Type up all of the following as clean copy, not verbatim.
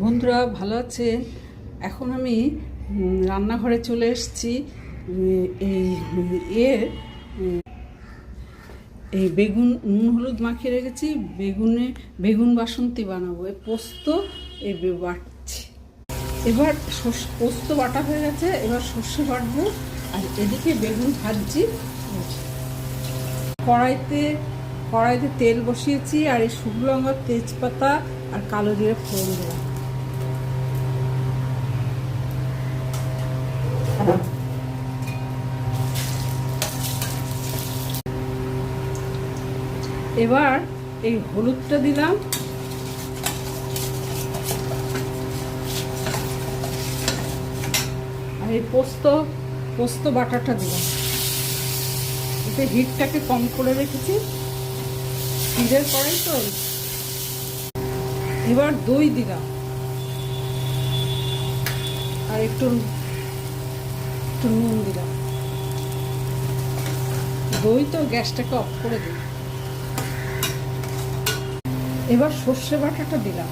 বন্ধুরা ভালো আছেন? এখন আমি রান্নাঘরে চলে এসেছি। এই এর এই বেগুন নুন হলুদ মাখিয়ে রেখেছি। বেগুন বাসন্তী বানাবো। পোস্ত বাটছি। এবার পোস্ত বাটা হয়ে গেছে, এবার সর্ষে বাটবো। আর এদিকে বেগুন ভাজছি। কড়াইতে তেল বসিয়েছি, আর এই শুকনো লঙ্কা, তেজপাতা আর কালো জিরে ফোড়ন দিলাম। এবার এই হলুদটা দিলাম, আর এই পোস্ত বাটাটা দিলাম। এতে হিটটাকে কম করে রেখেছি, স্টিলের কড়াই তো। এবার দই দিলাম, আর একটু নুন দিলাম। দই তো, গ্যাসটাকে অফ করে দিলাম। এবার সর্ষে বাটাটা দিলাম।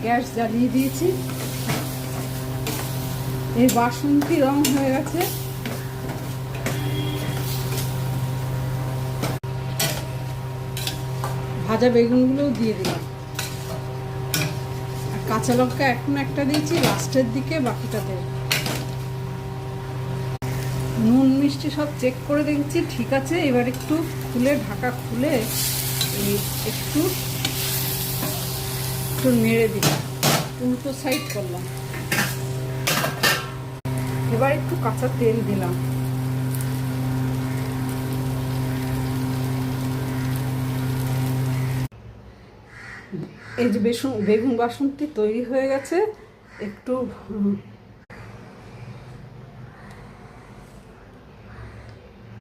গ্যাস জ্বালিয়ে দিয়েছি। এই বাসন্তী রং হয়ে গেছে। ভাজা বেগুনগুলোও দিয়ে দিলাম, আর কাঁচা লঙ্কা এখন একটা দিয়েছি, লাস্টের দিকে বাকিটা দেব। নুন মিষ্টি সব চেক করে দেখেছি, ঠিক আছে। এবার একটু ঢাকা খুলে একটু নেড়ে দিলাম, উল্টো সাইড করলাম। এবার একটু কাঁচা তেল দিলাম। এই যে বেগুন বাসন্তী তৈরি হয়ে গেছে। একটু